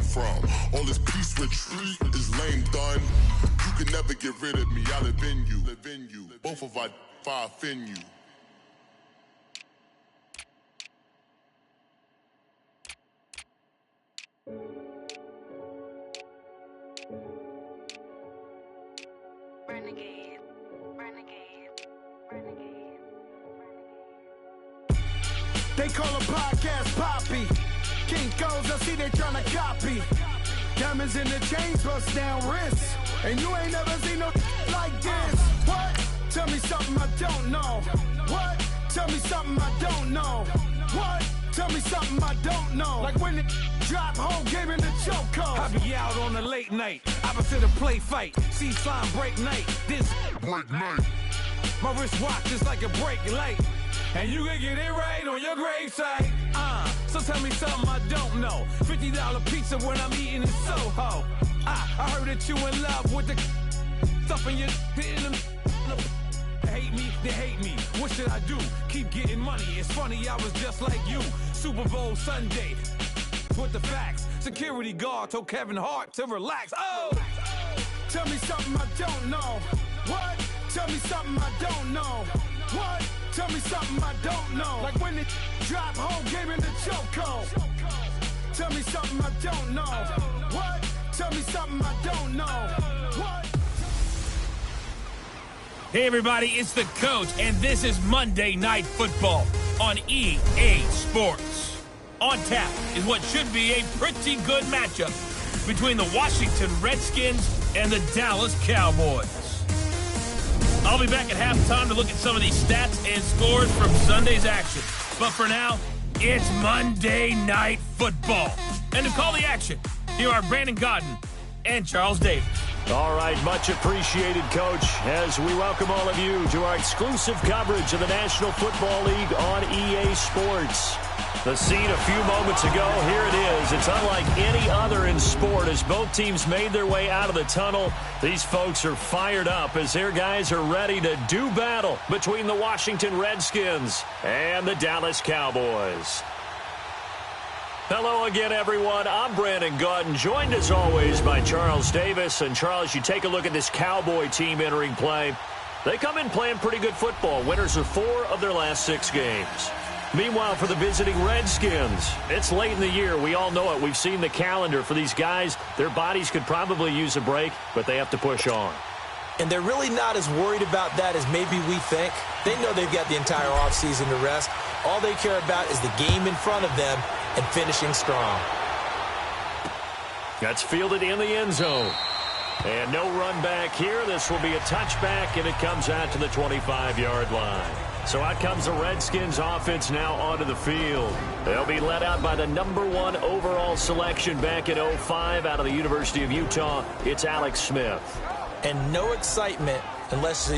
from. All this peace retreat is lame done. You can never get rid of me, I live in you. Both of our fire fin you. Renegade, renegade, renegade, renegade. They call a podcast Poppy. Kinkos, I see they tryna copy. Diamonds in the chains, bust down wrists. And you ain't never seen no like this. What? Tell me something I don't know. What? Tell me something I don't know. What? Tell me something I don't know. Like when it drop, whole game in the chokehold. I be out on a late night, opposite a play fight. See slime break night, this Break night. my wristwatch is like a break light. And you can get it right on your gravesite. So tell me something I don't know. $50 pizza when I'm eating in Soho. I heard that you in love with the stuff in your hitting them. Hate me, they hate me. What should I do? Keep getting money. It's funny, I was just like you. Super Bowl Sunday. With the facts. Security guard told Kevin Hart to relax. Oh! Tell me something I don't know. What? Tell me something I don't know. What? Tell me something I don't know. Like when it drop, whole game in the chokehold. Tell me something I don't know. What? Tell me something I don't know. What? Hey everybody, it's the Coach, and this is Monday Night Football on EA Sports. On tap is what should be a pretty good matchup between the Washington Redskins and the Dallas Cowboys. I'll be back at halftime to look at some of these stats and scores from Sunday's action. But for now, it's Monday Night Football. And to call the action, here are Brandon Godden and Charles Davis. All right, much appreciated, Coach, as we welcome all of you to our exclusive coverage of the National Football League on EA Sports. The scene a few moments ago, here it is. It's unlike any other in sport as both teams made their way out of the tunnel. These folks are fired up as their guys are ready to do battle between the Washington Redskins and the Dallas Cowboys. Hello again, everyone. I'm Brandon Godden, joined as always by Charles Davis. And Charles, you take a look at this Cowboy team entering play. They come in playing pretty good football. Winners of 4 of their last 6 games. Meanwhile, for the visiting Redskins, it's late in the year. We all know it. We've seen the calendar for these guys. Their bodies could probably use a break, but they have to push on. And they're really not as worried about that as maybe we think. They know they've got the entire offseason to rest. All they care about is the game in front of them and finishing strong. That's fielded in the end zone. And no run back here. This will be a touchback, and it comes out to the 25-yard line. So out comes the Redskins offense now onto the field. They'll be led out by the #1 overall selection back in 2005 out of the University of Utah. It's Alex Smith. And no excitement unless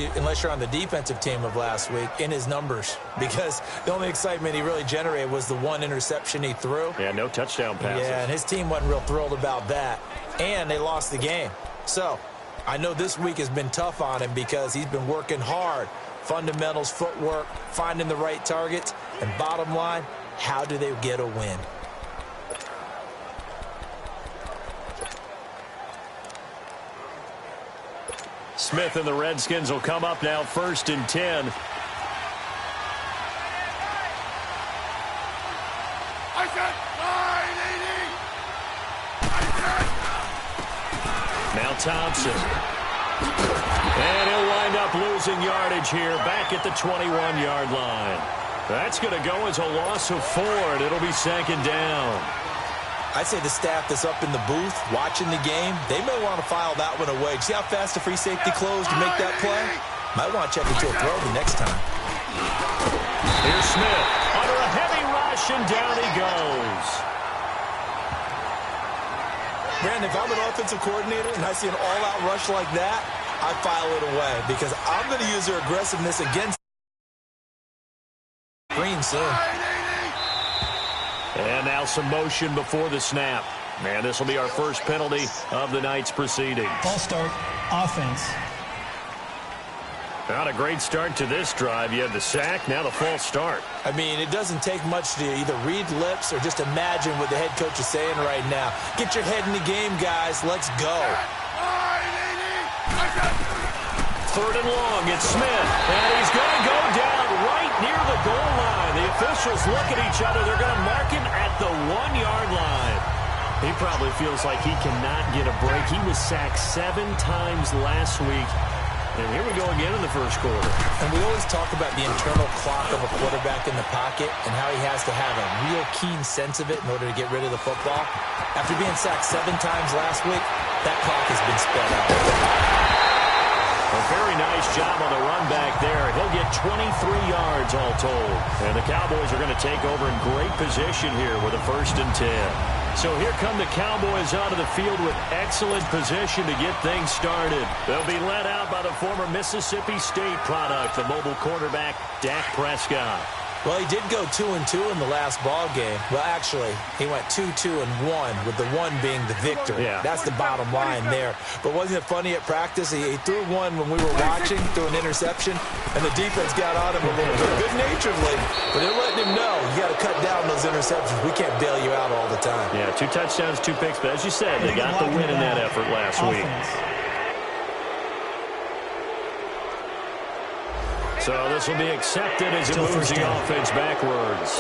you're on the defensive team of last week in his numbers, because the only excitement he really generated was the 1 interception he threw. Yeah, no touchdown passes. Yeah, and his team wasn't real thrilled about that. And they lost the game. So I know this week has been tough on him because he's been working hard. Fundamentals, footwork, finding the right targets, and bottom line, how do they get a win? Smith and the Redskins will come up now 1st and 10. Now Thompson. And he'll wind up losing yardage here back at the 21-yard line. That's going to go as a loss of 4, and it'll be 2nd down. I'd say the staff that's up in the booth watching the game, they may want to file that one away. See how fast the free safety closed to make that play? Might want to check into a throw the next time. Here's Smith under a heavy rush, and down he goes. Brandon, if I'm an offensive coordinator and I see an all-out rush like that, I file it away because I'm going to use their aggressiveness against Green soon. And now some motion before the snap. And this will be our first penalty of the night's proceedings. Ball start, offense. Not a great start to this drive. You had the sack, now the false start. I mean, it doesn't take much to either read lips or just imagine what the head coach is saying right now. Get your head in the game, guys. Let's go. Third and long, it's Smith. And he's going to go down right near the goal line. The officials look at each other. They're going to mark him at the 1-yard line. He probably feels like he cannot get a break. He was sacked 7 times last week. And here we go again in the first quarter. And we always talk about the internal clock of a quarterback in the pocket and how he has to have a real keen sense of it in order to get rid of the football. After being sacked 7 times last week, that clock has been sped up. A very nice job on the run back there. He'll get 23 yards all told. And the Cowboys are going to take over in great position here with a 1st and 10. So here come the Cowboys onto the field with excellent position to get things started. They'll be led out by the former Mississippi State product, the mobile quarterback, Dak Prescott. Well, he did go 2-2 in the last ball game. Well, actually, he went 2-2-1, with the 1 being the victory. Yeah. That's the bottom line there. But wasn't it funny at practice? He threw one when we were watching, threw an interception, and the defense got on him a little bit, good-naturedly. But they're letting him know, you got to cut down those interceptions. We can't bail you out all the time. Yeah, 2 touchdowns, 2 picks. But as you said, they got the win in that effort last week. So this will be accepted as it moves the offense backwards.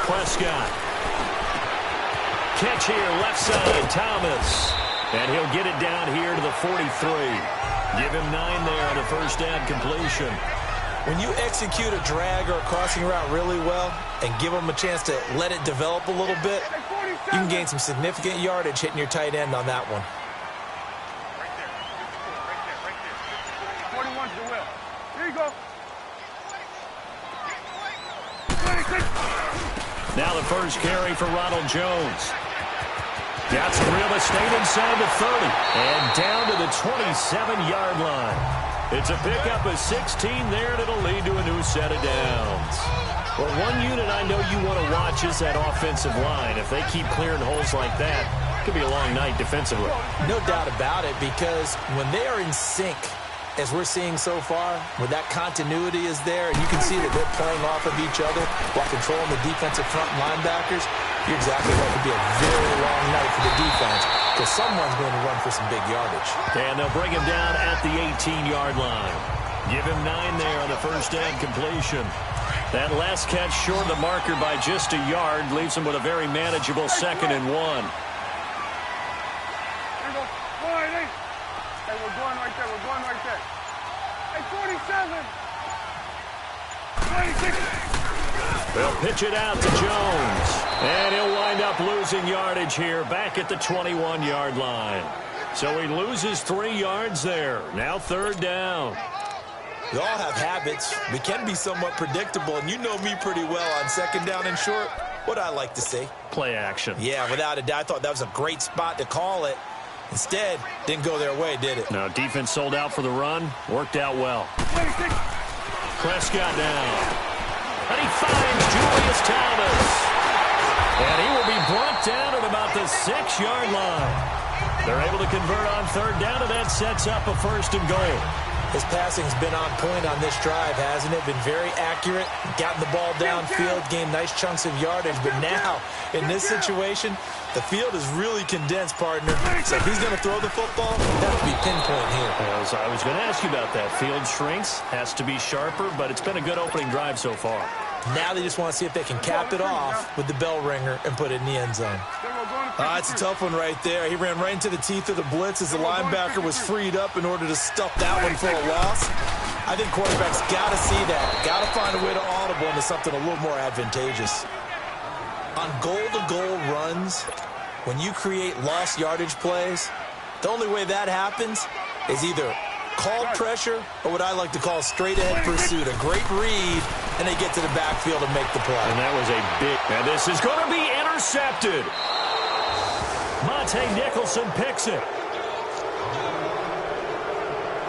Prescott. Catch here, left side, Thomas. And he'll get it down here to the 43. Give him 9 there on the first down completion. When you execute a drag or a crossing route really well and give them a chance to let it develop a little bit, you can gain some significant yardage hitting your tight end on that one. Right there. 41's the will. Here you go. Now the first carry for Ronald Jones. Got some real estate inside the 30 and down to the 27-yard line. It's a pickup of 16 there, and it'll lead to a new set of downs. Well, one unit I know you want to watch is that offensive line. If they keep clearing holes like that, it could be a long night defensively. No doubt about it, because when they are in sync, as we're seeing so far, when that continuity is there, and you can see that they're playing off of each other while controlling the defensive front linebackers, you're exactly right. It could be a very long night for the defense, because someone's going to run for some big yardage. And they'll bring him down at the 18-yard line. Give him 9 there on the first down completion. That last catch short of the marker by just a yard leaves him with a very manageable 2nd and 1. Here you go. Hey, we're going right there. We're going right there. Hey, 47. 26. They'll pitch it out to Jones. And he'll wind up losing yardage here back at the 21-yard line. So he loses 3 yards there. Now 3rd down. We all have habits. We can be somewhat predictable, and you know me pretty well on 2nd down and short. What I like to see. Play action. Yeah, without a doubt. I thought that was a great spot to call it. Instead, didn't go their way, did it? No, defense sold out for the run. Worked out well. Prescott down. And he finds Julius Thomas. And he will be brought down at about the 6-yard line. They're able to convert on 3rd down, and that sets up a 1st and goal. His passing's been on point on this drive, hasn't it? Been very accurate, gotten the ball downfield, gained nice chunks of yardage. But now, in this situation, the field is really condensed, partner. So if he's going to throw the football, that would be pinpoint here. I was going to ask you about that. Field shrinks, has to be sharper, but it's been a good opening drive so far. Now they just want to see if they can cap it off with the bell ringer and put it in the end zone. It's a tough one right there. He ran right into the teeth of the blitz as the linebacker was freed up in order to stuff that one for a loss. I think quarterbacks got to see that. Got to find a way to audible into something a little more advantageous. On goal-to-goal runs, when you create lost yardage plays, the only way that happens is either called pressure or what I like to call straight-ahead pursuit. A great read, and they get to the backfield and make the play. And that was a big... And this is going to be intercepted. Monte Nicholson picks it.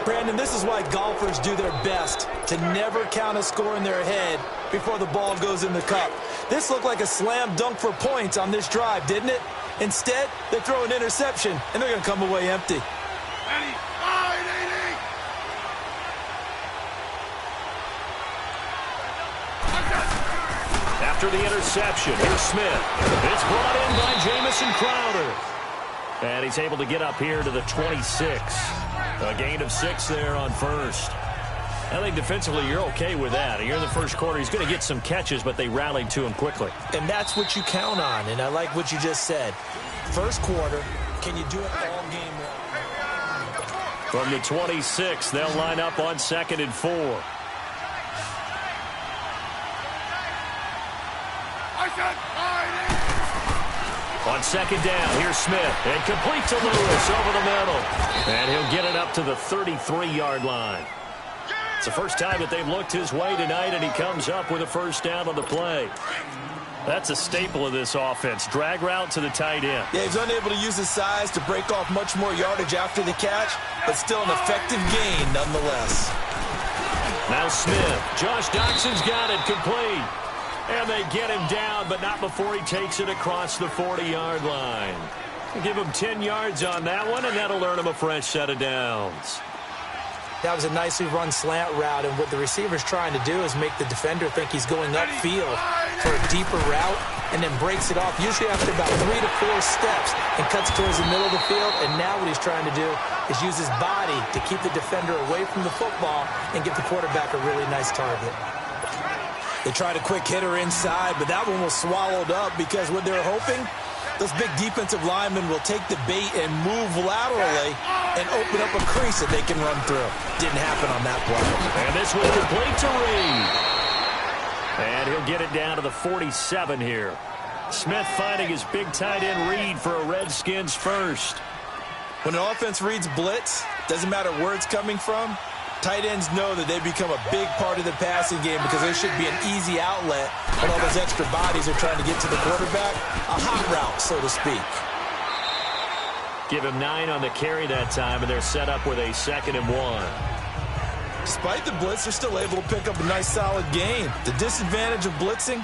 Brandon, this is why golfers do their best to never count a score in their head before the ball goes in the cup. This looked like a slam dunk for points on this drive, didn't it? Instead, they throw an interception, and they're going to come away empty. After the interception, here's Smith. It's brought in by Jamison Crowder. And he's able to get up here to the 26. A gain of 6 there on first. I think defensively you're okay with that. You're in the first quarter. He's going to get some catches, but they rallied to him quickly. And that's what you count on, and I like what you just said. First quarter, can you do it all game long? From the 26, they'll line up on 2nd and 4. On 2nd down, here's Smith. And complete to Lewis over the middle. And he'll get it up to the 33-yard line. It's the first time that they've looked his way tonight, and he comes up with a first down on the play. That's a staple of this offense. Drag route to the tight end. Yeah, he's unable to use his size to break off much more yardage after the catch, but still an effective gain nonetheless. Now Smith. Josh Doxson's got it complete. And they get him down, but not before he takes it across the 40-yard line. Give him 10 yards on that one, and that'll earn him a fresh set of downs. That was a nicely run slant route, and what the receiver's trying to do is make the defender think he's going upfield for a deeper route, and then breaks it off, usually after about 3 to 4 steps, and cuts towards the middle of the field. And now what he's trying to do is use his body to keep the defender away from the football and get the quarterback a really nice target. They tried a quick hitter inside, but that one was swallowed up because what they're hoping, those big defensive linemen will take the bait and move laterally and open up a crease that they can run through. Didn't happen on that play. And this was complete to Reed. And he'll get it down to the 47 here. Smith finding his big tight end Reed for a Redskins first. When an offense reads blitz, doesn't matter where it's coming from, tight ends know that they become a big part of the passing game because there should be an easy outlet when all those extra bodies are trying to get to the quarterback. A hot route, so to speak. Give him 9 on the carry that time, and they're set up with a 2nd and 1. Despite the blitz, they're still able to pick up a nice solid gain. The disadvantage of blitzing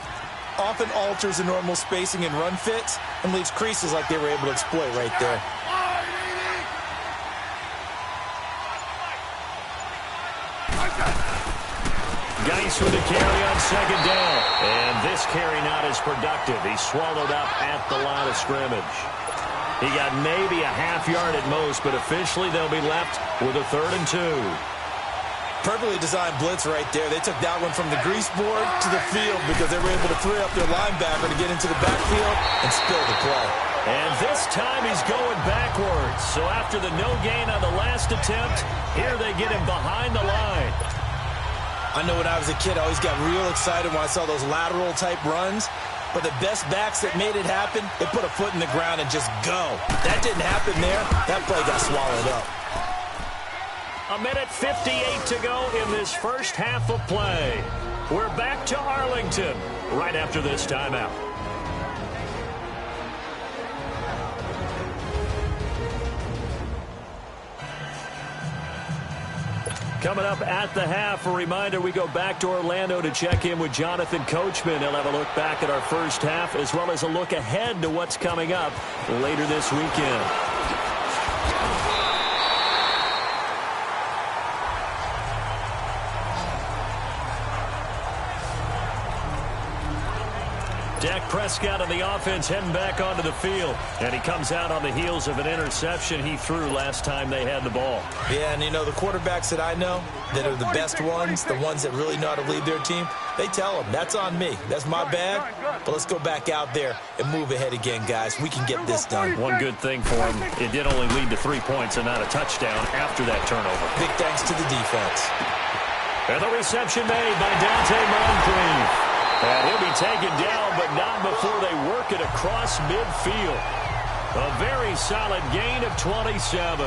often alters the normal spacing and run fits and leaves creases like they were able to exploit right there. Geis with a carry on 2nd down. And this carry not as productive. He's swallowed up at the line of scrimmage. He got maybe a half yard at most, but officially they'll be left with a 3rd and 2. Perfectly designed blitz right there. They took that one from the grease board to the field because they were able to free up their linebacker to get into the backfield and spill the play. And this time he's going backwards. So after the no gain on the last attempt, here they get him behind the line. I know when I was a kid, I always got real excited when I saw those lateral-type runs. But the best backs that made it happen, they put a foot in the ground and just go. That didn't happen there. That play got swallowed up. 1:58 to go in this first half of play. We're back to Arlington right after this timeout. Coming up at the half, a reminder, we go back to Orlando to check in with Jonathan Coachman. He'll have a look back at our first half as well as a look ahead to what's coming up later this weekend. Dak Prescott on the offense heading back onto the field. And he comes out on the heels of an interception he threw last time they had the ball. Yeah, and you know, the quarterbacks that I know that are the best ones, the ones that really know how to lead their team, they tell them, that's on me. That's my bag. But let's go back out there and move ahead again, guys. We can get this done. One good thing for him, it did only lead to 3 points and not a touchdown after that turnover. Big thanks to the defense. And the reception made by Dante Moncrief. And he'll be taken down, but not before they work it across midfield. A very solid gain of 27.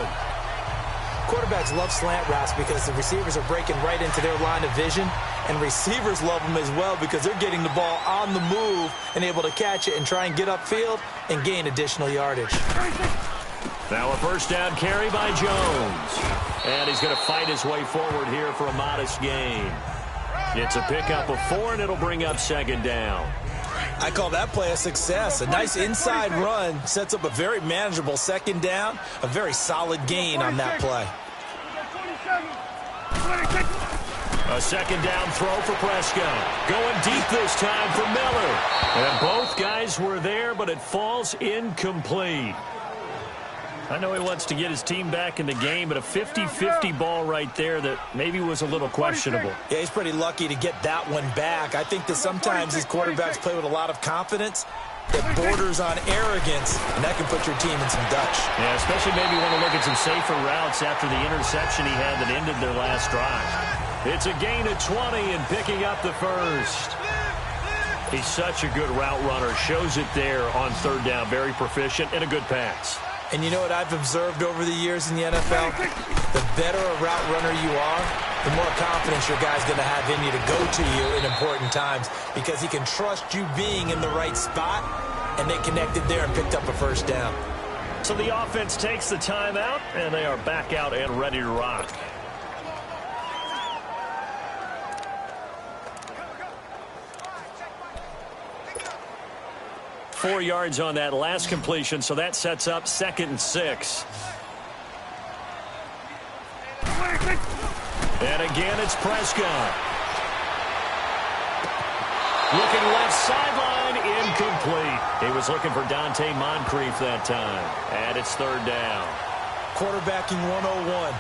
Quarterbacks love slant routes because the receivers are breaking right into their line of vision, and receivers love them as well because they're getting the ball on the move and able to catch it and try and get upfield and gain additional yardage. Now a first down carry by Jones. And he's going to fight his way forward here for a modest gain. It's a pickup of 4, and it'll bring up second down. I call that play a success. A nice inside run sets up a very manageable second down. A very solid gain on that play. A second down throw for Prescott. Going deep this time for Miller. And both guys were there, but it falls incomplete. I know he wants to get his team back in the game, but a 50-50 ball right there that maybe was a little questionable. Yeah, he's pretty lucky to get that one back. I think that sometimes these quarterbacks play with a lot of confidence that borders on arrogance, and that can put your team in some Dutch. Yeah, especially maybe want to look at some safer routes after the interception he had that ended their last drive. It's a gain of 20 and picking up the first. He's such a good route runner. Shows it there on third down. Very proficient and a good pass. And you know what I've observed over the years in the NFL? The better a route runner you are, the more confidence your guy's going to have in you to go to you in important times because he can trust you being in the right spot, and they connected there and picked up a first down. So the offense takes the timeout, and they are back out and ready to rock. .4 yards on that last completion, so that sets up 2nd and 6. And again, it's Prescott. Looking left sideline, incomplete. He was looking for Dante Moncrief that time. And it's third down. Quarterbacking 101.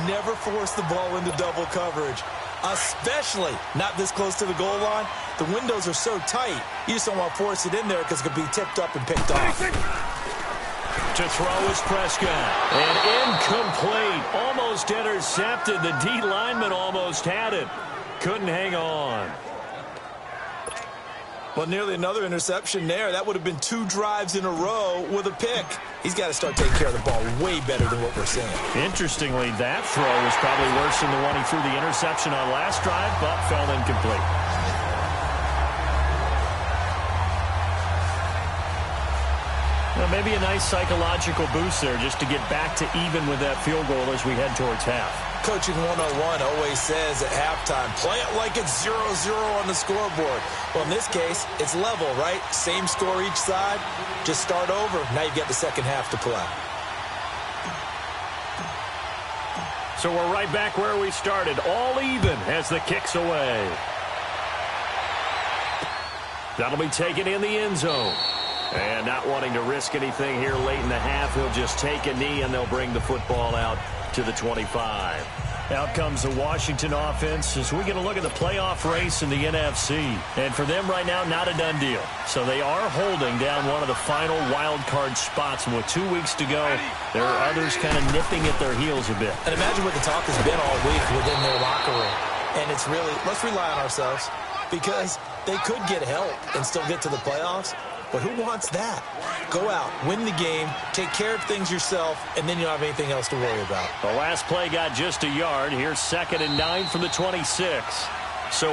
Never force the ball into double coverage, especially not this close to the goal line. The windows are so tight, you just don't want to force it in there because it could be tipped up and picked off. To throw is Prescott. And incomplete. Almost intercepted. The D lineman almost had it. Couldn't hang on. Well, nearly another interception there. That would have been 2 drives in a row with a pick. He's got to start taking care of the ball way better than what we're seeing. Interestingly, that throw was probably worse than the one he threw the interception on last drive, but fell incomplete. Well, maybe a nice psychological boost there just to get back to even with that field goal as we head towards half. Coaching 101 always says at halftime, play it like it's 0-0 on the scoreboard. Well, in this case, it's level, right? Same score each side. Just start over. Now you get the second half to play. So we're right back where we started. All even as the kick's away. That'll be taken in the end zone. And not wanting to risk anything here late in the half, he'll just take a knee and they'll bring the football out to the 25. Out comes the Washington offense as we get a look at the playoff race in the NFC. And for them right now, not a done deal. So they are holding down one of the final wild card spots. And with 2 weeks to go, there are others kind of nipping at their heels a bit. And imagine what the talk has been all week within their locker room. And it's really, let's rely on ourselves because they could get help and still get to the playoffs. But who wants that? Go out, win the game, take care of things yourself, and then you don't have anything else to worry about. The last play got just a yard. Here's 2nd and 9 from the 26. So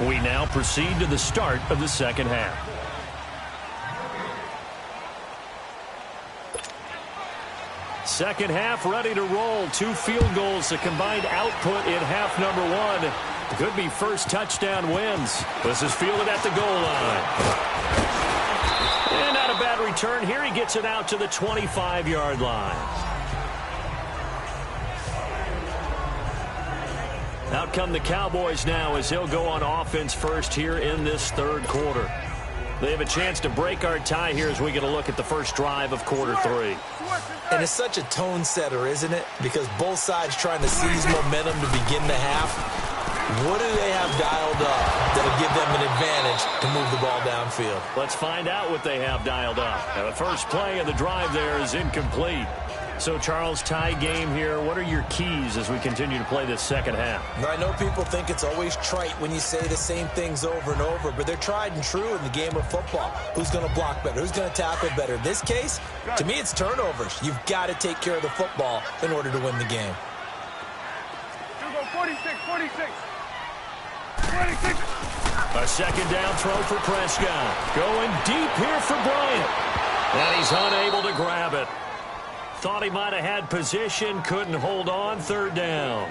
we now proceed to the start of the second half. Second half ready to roll. 2 field goals, the combined output in half number 1. Could be first touchdown wins. This is fielded at the goal line. And not a bad return here. He gets it out to the 25-yard line. Out come the Cowboys now as they'll go on offense first here in this third quarter. They have a chance to break our tie here as we get a look at the first drive of quarter 3. And it's such a tone setter, isn't it? Because both sides trying to seize momentum to begin the half. What do they have dialed up that'll give them an advantage to move the ball downfield? Let's find out what they have dialed up. Now, the first play of the drive there is incomplete. So, Charles, tie game here. What are your keys as we continue to play this second half? Now, I know people think it's always trite when you say the same things over and over, but they're tried and true in the game of football. Who's going to block better? Who's going to tackle better? In this case, to me, it's turnovers. You've got to take care of the football in order to win the game. 46. A second down throw for Prescott. Going deep here for Bryant. And he's unable to grab it. Thought he might have had position, couldn't hold on, third down.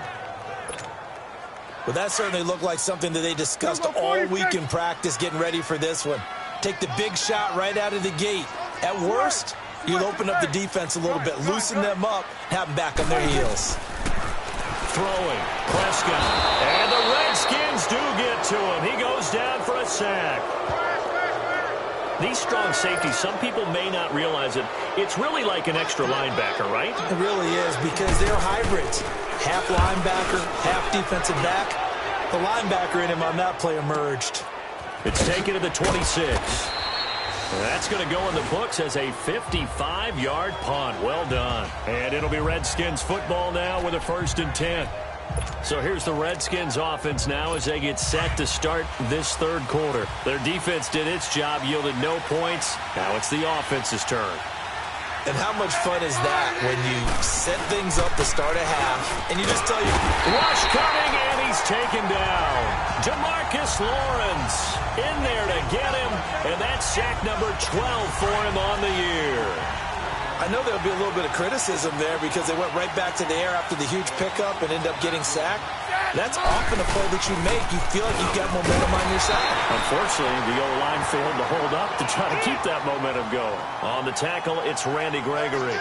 Well, that certainly looked like something that they discussed all week in practice getting ready for this one. Take the big shot right out of the gate. At worst, you'll open up the defense a little bit, loosen them up, have them back on their heels. Throwing, Prescott, and the Redskins do get to him. He goes down for a sack. These strong safeties, some people may not realize it. It's really like an extra linebacker, right? It really is, because they're hybrids. Half linebacker, half defensive back. The linebacker in him on that play emerged. It's taken to the 26. That's going to go in the books as a 55-yard punt. Well done. And it'll be Redskins football now with a 1st and 10. So here's the Redskins offense now as they get set to start this third quarter. Their defense did its job, yielded no points. Now it's the offense's turn. And how much fun is that when you set things up to start a half and you just tell you, rush coming, and he's taken down. Demarcus Lawrence in there to get him, and that's sack number 12 for him on the year. I know there'll be a little bit of criticism there because they went right back to the air after the huge pickup and ended up getting sacked. That's often a play that you make. You feel like you've got momentum on your side. Unfortunately, the O-line failed to hold up to try to keep that momentum going. On the tackle, it's Randy Gregory.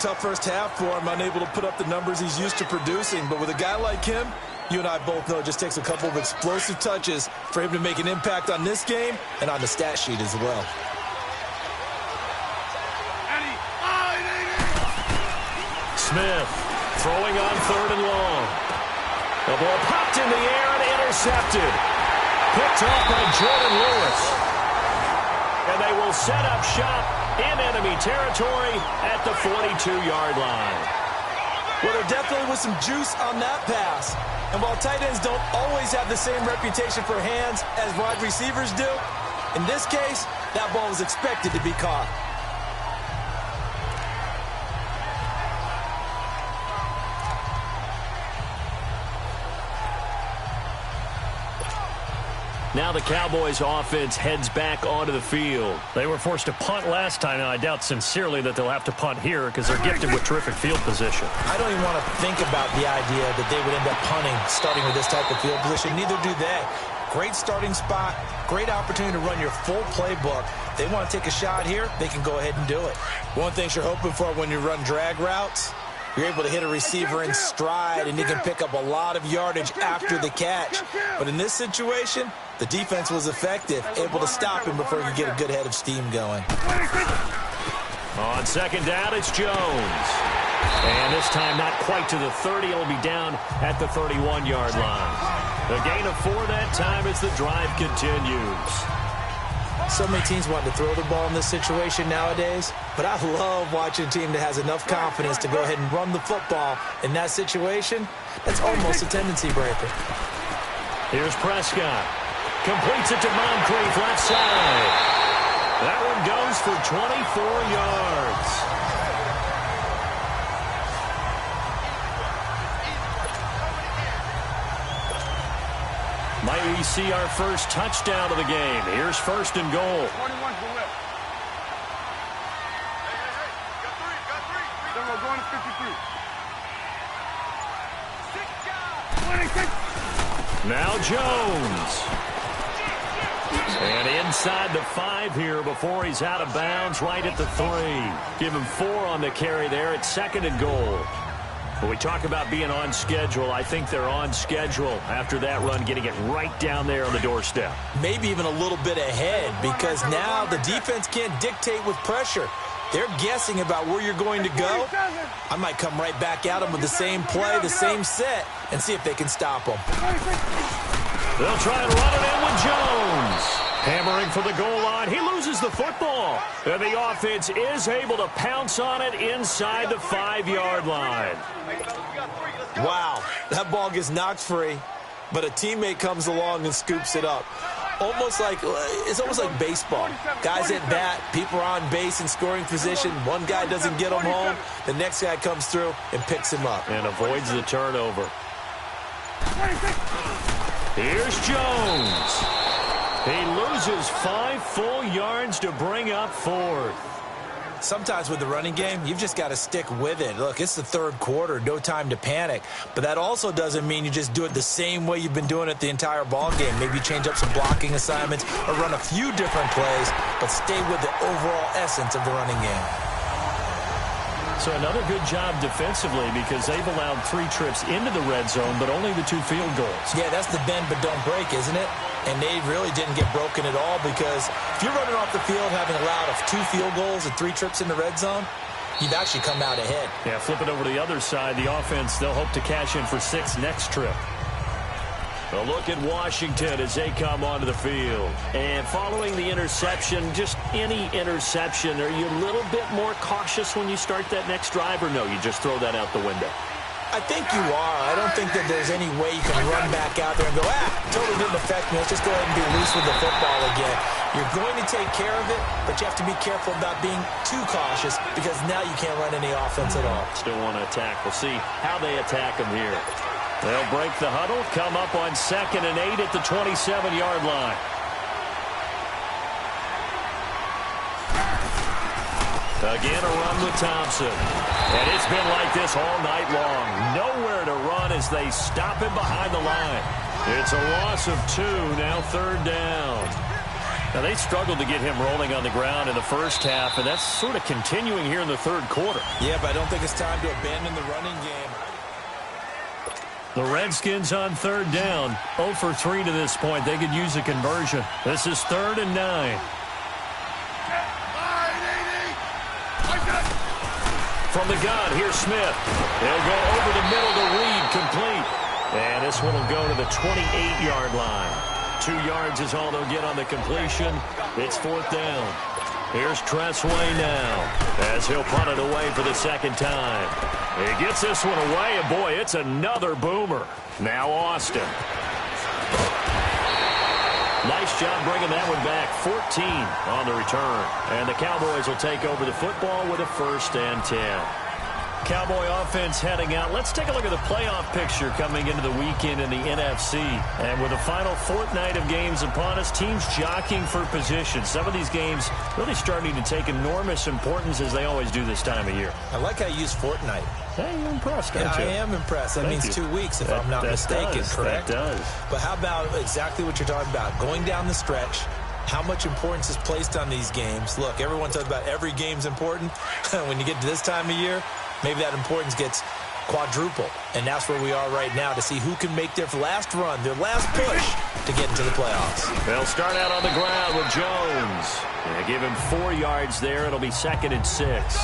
Tough first half for him, unable to put up the numbers he's used to producing. But with a guy like him, you and I both know it just takes a couple of explosive touches for him to make an impact on this game and on the stat sheet as well. Smith throwing on 3rd and long. The ball popped in the air and intercepted. Picked off by Jordan Lewis. And they will set up shop in enemy territory at the 42-yard line. Well, there definitely was some juice on that pass. And while tight ends don't always have the same reputation for hands as wide receivers do, in this case, that ball was expected to be caught. Now the Cowboys offense heads back onto the field. They were forced to punt last time, and I doubt sincerely that they'll have to punt here because they're gifted with terrific field position. I don't even want to think about the idea that they would end up punting starting with this type of field position. Neither do they. Great starting spot, great opportunity to run your full playbook. They want to take a shot here, they can go ahead and do it. One thing you're hoping for when you run drag routes, you're able to hit a receiver in stride, and you can pick up a lot of yardage after the catch. But in this situation, the defense was effective, able to stop him before he could get a good head of steam going. On 2nd down, it's Jones. And this time not quite to the 30. It'll be down at the 31-yard line. A gain of 4 that time as the drive continues. So many teams want to throw the ball in this situation nowadays, but I love watching a team that has enough confidence to go ahead and run the football. In that situation, that's almost a tendency breaker. Here's Prescott. Completes it to Moncrief, left side. That one goes for 24 yards. Might we see our first touchdown of the game? Here's 1st and goal. 21 to the left. Got three. Then we're going to 53. Now Jones. And inside the 5 here before he's out of bounds, right at the 3. Give him 4 on the carry there at 2nd and goal. When we talk about being on schedule, I think they're on schedule after that run, getting it right down there on the doorstep. Maybe even a little bit ahead, because now the defense can't dictate with pressure. They're guessing about where you're going to go. I might come right back at them with the same play, the same set, and see if they can stop them. They'll try and run it in with Jones. Hammering for the goal line. He loses the football. And the offense is able to pounce on it inside the 5-yard line. Wow, that ball gets knocked free, but a teammate comes along and scoops it up. It's almost like baseball. Guys at bat, people are on base in scoring position. One guy doesn't get him home. The next guy comes through and picks him up. And avoids the turnover. Here's sometimes with the running game, you've just got to stick with it. Look, it's the third quarter, no time to panic. But that also doesn't mean you just do it the same way you've been doing it the entire ball game. Maybe change up some blocking assignments or run a few different plays, but stay with the overall essence of the running game. So another good job defensively because they've allowed 3 trips into the red zone, but only the 2 field goals. Yeah, that's the bend but don't break, isn't it? And they really didn't get broken at all because if you're running off the field having allowed 2 field goals and 3 trips in the red zone, you've actually come out ahead. Yeah, flip it over to the other side. The offense, they'll hope to cash in for 6 next trip. A look at Washington as they come onto the field. And following the interception, just any interception, are you a little bit more cautious when you start that next drive, or no, you just throw that out the window? I think you are. I don't think that there's any way you can run back out there and go, totally didn't affect me. Let's just go ahead and be loose with the football again. You're going to take care of it, but you have to be careful about being too cautious because now you can't run any offense at all. Still want to attack. We'll see how they attack them here. They'll break the huddle, come up on 2nd and 8 at the 27-yard line. Again, a run with Thompson. And it's been like this all night long. Nowhere to run as they stop him behind the line. It's a loss of 2, now 3rd down. Now, they struggled to get him rolling on the ground in the first half, and that's sort of continuing here in the 3rd quarter. Yeah, but I don't think it's time to abandon the running game. The Redskins on 3rd down. 0 for 3 to this point. They could use a conversion. This is 3rd and 9. From the gun, here's Smith. They'll go over the middle to Reed, complete. And this one will go to the 28-yard line. 2 yards is all they'll get on the completion. It's 4th down. Here's Tressway now as he'll punt it away for the 2nd time. He gets this one away, and boy, it's another boomer. Now Austin. Nice job bringing that one back. 14 on the return. And the Cowboys will take over the football with a 1st and 10. Cowboy offense heading out. Let's take a look at the playoff picture coming into the weekend in the NFC. And with the final fortnight of games upon us, teams jockeying for position. Some of these games really starting to take enormous importance as they always do this time of year. I like how you use fortnight. Hey, you're impressed, aren't you? I am impressed. That means 2 weeks, if I'm not mistaken, correct? That does. But how about exactly what you're talking about? Going down the stretch, how much importance is placed on these games? Look, everyone talks about every game's important. When you get to this time of year, maybe that importance gets quadrupled. And that's where we are right now to see who can make their last run, their last push to get into the playoffs. They'll start out on the ground with Jones. They give him 4 yards there. It'll be 2nd and 6.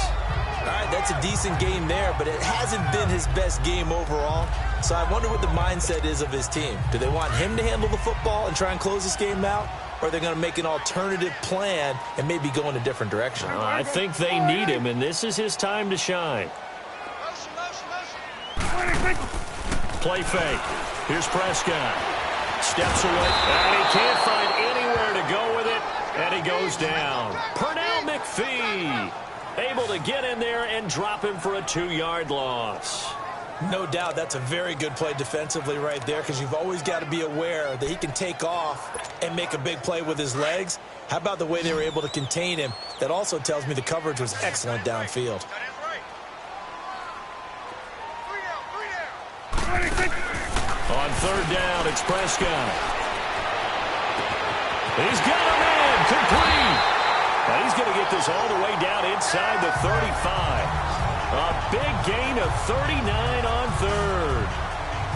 All right, that's a decent game there, but it hasn't been his best game overall. So I wonder what the mindset is of his team. Do they want him to handle the football and try and close this game out? Or are they going to make an alternative plan and maybe go in a different direction? I think they need him, and this is his time to shine. Play fake. Here's Prescott. Steps away, and he can't find anywhere to go with it, and he goes down. Pernell McPhee able to get in there and drop him for a 2-yard loss. No doubt that's a very good play defensively right there because you've always got to be aware that he can take off and make a big play with his legs. How about the way they were able to contain him? That also tells me the coverage was excellent downfield. On 3rd down, it's Prescott. He's got him in, complete. And he's going to get this all the way down inside the 35. A big gain of 39 on 3rd.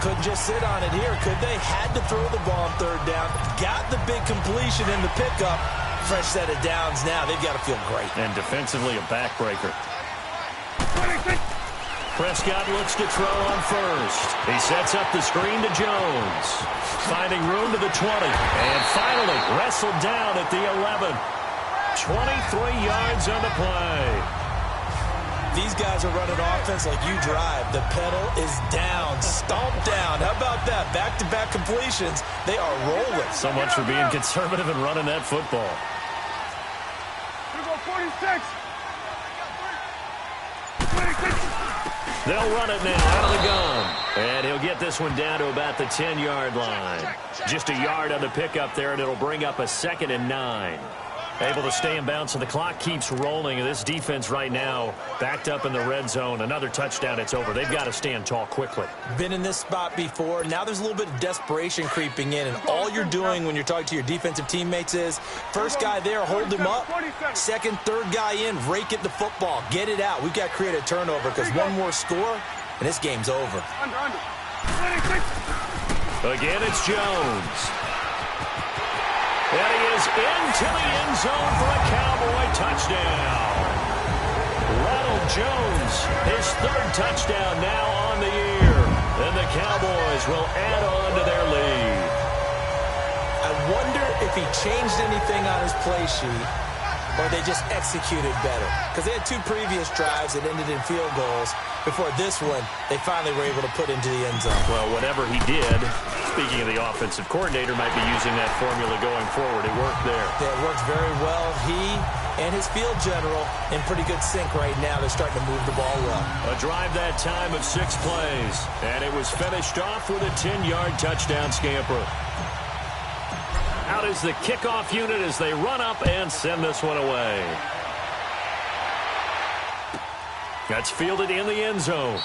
Couldn't just sit on it here, could they? Had to throw the ball on 3rd down. Got the big completion in the pickup. Fresh set of downs now. They've got to feel great. And defensively, a backbreaker. Prescott looks to throw on 1st. He sets up the screen to Jones. Finding room to the 20. And finally wrestled down at the 11. 23 yards on the play. These guys are running offense like you drive. The pedal is down, stomped down. How about that? Back-to-back completions. They are rolling. So much for being conservative and running that football. 46. They'll run it now out of the gun. And he'll get this one down to about the 10-yard line. Just a yard on the pickup there, and it'll bring up a 2nd and 9. Able to stay in bounds, so the clock keeps rolling. This defense right now backed up in the red zone. Another touchdown, it's over. They've got to stand tall quickly. Been in this spot before. Now there's a little bit of desperation creeping in, and all you're doing when you're talking to your defensive teammates is first guy there, hold him up. Second, third guy in, rake at the football. Get it out. We've got to create a turnover because one more score, and this game's over. Again, it's Jones. And he is into the end zone for a Cowboy touchdown. Ronald Jones, his third touchdown now on the year. And the Cowboys will add on to their lead. I wonder if he changed anything on his play sheet or they just executed better. Because they had two previous drives that ended in field goals. Before this one, they finally were able to put into the end zone. Well, whatever he did, speaking of the offensive coordinator, might be using that formula going forward. It worked there. Yeah, it worked very well. He and his field general in pretty good sync right now. They're starting to move the ball well. A drive that time of 6 plays. And it was finished off with a 10-yard touchdown scamper. Out is the kickoff unit as they run up and send this one away. That's fielded in the end zone.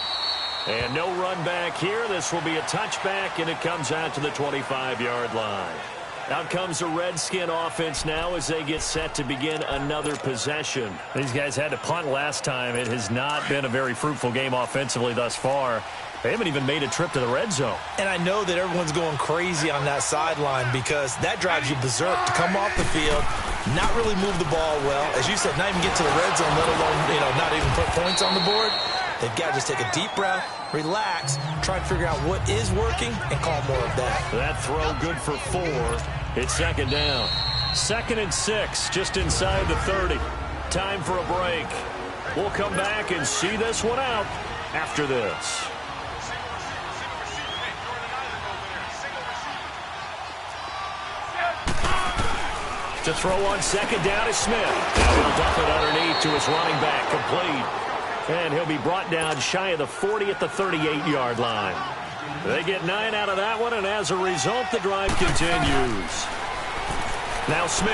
And no run back here. This will be a touchback, and it comes out to the 25-yard line. Out comes the Redskin offense now as they get set to begin another possession. These guys had to punt last time. It has not been a very fruitful game offensively thus far. They haven't even made a trip to the red zone. And I know that everyone's going crazy on that sideline because that drives you berserk to come off the field, not really move the ball well. As you said, not even get to the red zone, let alone, not even put points on the board. They've got to just take a deep breath, relax, try to figure out what is working, and call more of that. That throw good for 4. It's second down. 2nd and 6, just inside the 30. Time for a break. We'll come back and see this one out after this. To throw on second down is Smith. Now he'll dump it underneath to his running back, complete. And he'll be brought down shy of the 40 at the 38-yard line. They get 9 out of that one, and as a result, the drive continues. Now Smith.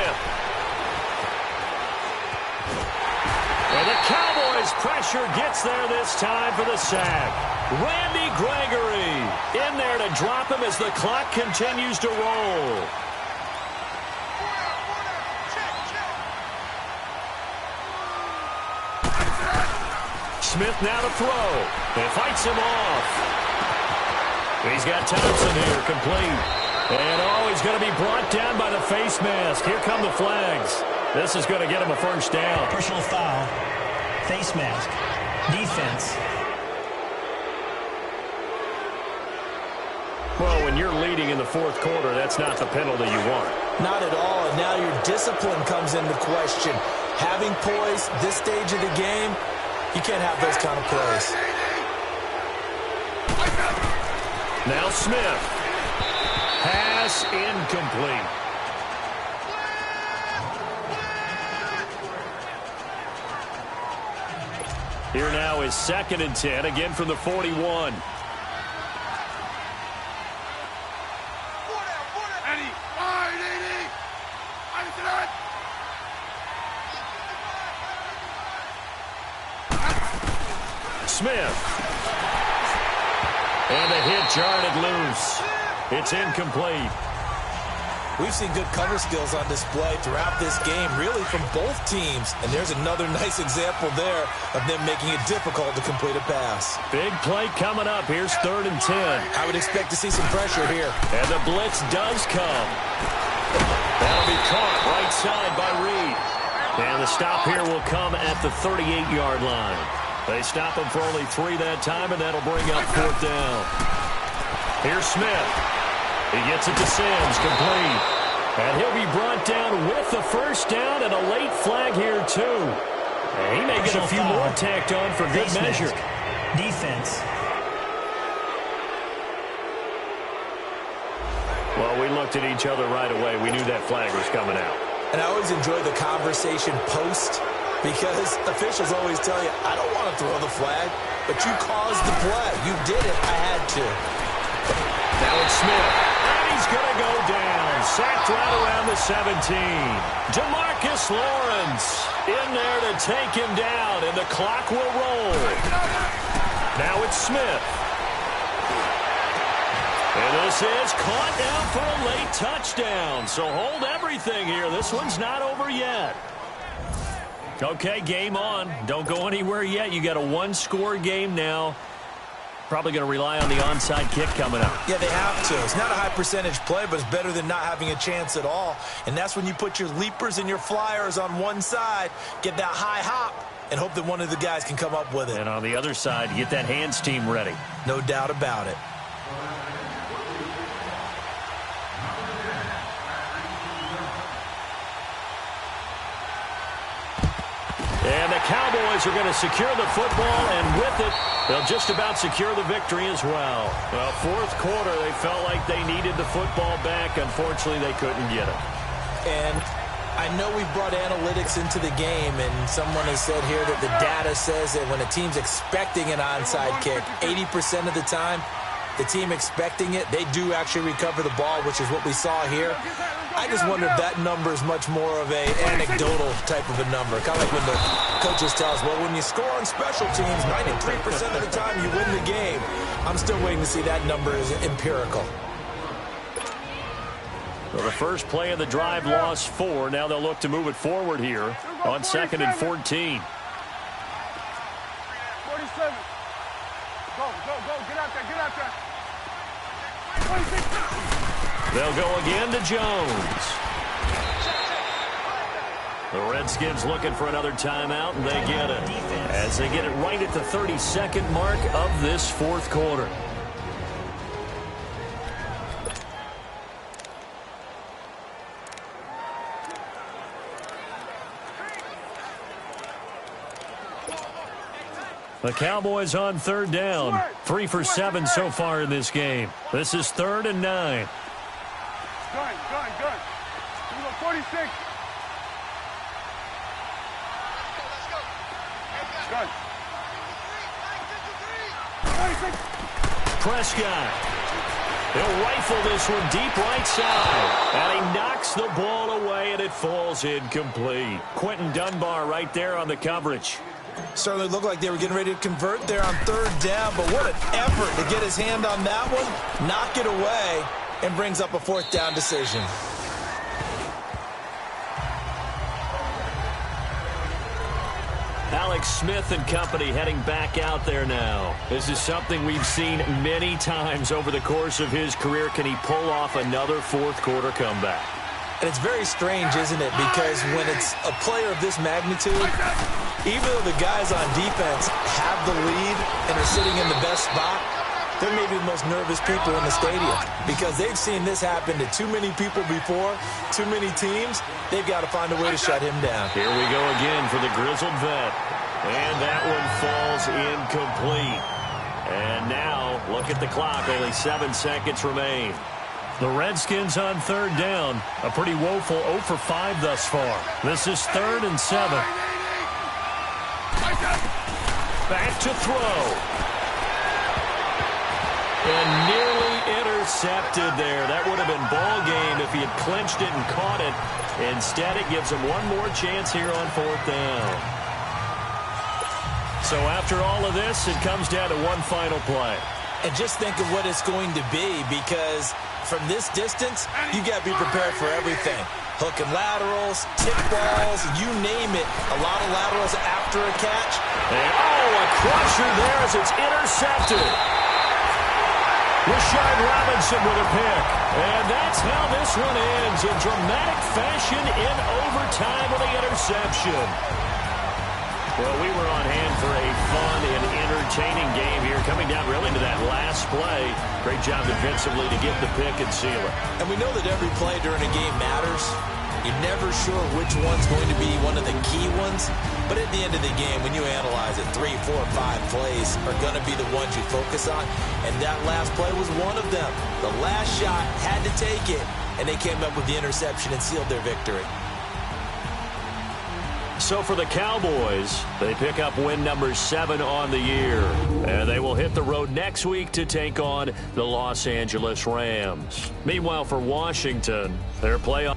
And the Cowboys' pressure gets there this time for the sack. Randy Gregory in there to drop him as the clock continues to roll. Smith now to throw. And fights him off. He's got Thompson here, complete. And he's going to be brought down by the face mask. Here come the flags. This is going to get him a first down. Personal foul, face mask, defense. Well, when you're leading in the fourth quarter, that's not the penalty you want. Not at all, and now your discipline comes into question. Having poise this stage of the game, you can't have those kind of plays. Now Smith. Pass incomplete. Here now is 2nd and 10, again from the 41. Smith. And a hit jarred it loose. It's incomplete. We've seen good cover skills on display throughout this game, really from both teams. And there's another nice example there of them making it difficult to complete a pass. Big play coming up. Here's 3rd and 10. I would expect to see some pressure here. And the blitz does come. That'll be caught right side by Reed. And the stop here will come at the 38-yard line. They stop him for only 3 that time, and that'll bring up 4th down. Here's Smith. He gets it to Sims, complete. And he'll be brought down with the first down and a late flag here, too. And he may get a few more tacked on for good measure. Defense. Well, we looked at each other right away. We knew that flag was coming out. And I always enjoy the conversation post because officials always tell you, I don't want to throw the flag, but you caused the play. You did it. I had to. Now it's Smith. And he's going to go down. sacked right around the 17. Demarcus Lawrence in there to take him down, and the clock will roll. Now it's Smith. And this is caught down for a late touchdown. So hold everything here. This one's not over yet. Okay, game on. Don't go anywhere yet. You got a one-score game now. Probably going to rely on the onside kick coming up. Yeah, they have to. It's not a high-percentage play, but it's better than not having a chance at all. And that's when you put your leapers and your flyers on one side, get that high hop, and hope that one of the guys can come up with it. And on the other side, get that hands team ready. No doubt about it. And the Cowboys are going to secure the football, and with it, they'll just about secure the victory as well. Well, fourth quarter, they felt like they needed the football back. Unfortunately, they couldn't get it. And I know we've brought analytics into the game, and someone has said here that the data says that when a team's expecting an onside kick, 80% of the time, the team expecting it, they do actually recover the ball, which is what we saw here. I just wonder if that number is much more of an anecdotal type of a number. Kind of like when the coaches tell us, well, when you score on special teams, 93% of the time you win the game. I'm still waiting to see that number is empirical. Well, the first play of the drive lost 4. Now they'll look to move it forward here on 2nd and 14. 47. Go, get out there. 26. They'll go again to Jones. The Redskins looking for another timeout, and they get it. As they get it right at the 32nd mark of this fourth quarter. The Cowboys on 3rd down. 3 for 7 so far in this game. This is 3rd and 9. Good. You go 46. Good. 26. Prescott. He'll rifle this one deep right side. And he knocks the ball away, and it falls incomplete. Quentin Dunbar right there on the coverage. Certainly looked like they were getting ready to convert there on 3rd down, but what an effort to get his hand on that one, knock it away, and brings up a 4th down decision. Alex Smith and company heading back out there now. This is something we've seen many times over the course of his career. Can he pull off another fourth quarter comeback? And it's very strange, isn't it? Because when it's a player of this magnitude, even though the guys on defense have the lead and are sitting in the best spot, they're maybe the most nervous people in the stadium because they've seen this happen to too many people before, too many teams. They've got to find a way to shut him down. Here we go again for the grizzled vet. And that one falls incomplete. And now, look at the clock. Only 7 seconds remain. The Redskins on 3rd down. A pretty woeful 0 for 5 thus far. This is 3rd and 7. Back to throw. And nearly intercepted there. That would have been ball game if he had clinched it and caught it. Instead, it gives him one more chance here on 4th down. So after all of this, it comes down to one final play. And just think of what it's going to be, because from this distance, you got to be prepared for everything. Hook and laterals, tip balls, you name it. A lot of laterals after a catch. And a crusher there as it's intercepted. Rashard Robinson with a pick. And that's how this one ends, in dramatic fashion in overtime with the interception. Well, we were on hand for a fun and entertaining game here, coming down really to that last play. Great job defensively to get the pick and seal it. And we know that every play during a game matters. You're never sure which one's going to be one of the key ones. But at the end of the game, when you analyze it, 3, 4, 5 plays are going to be the ones you focus on. And that last play was one of them. The last shot had to take it, and they came up with the interception and sealed their victory. So for the Cowboys, they pick up win number 7 on the year. And they will hit the road next week to take on the Los Angeles Rams. Meanwhile, for Washington, their playoff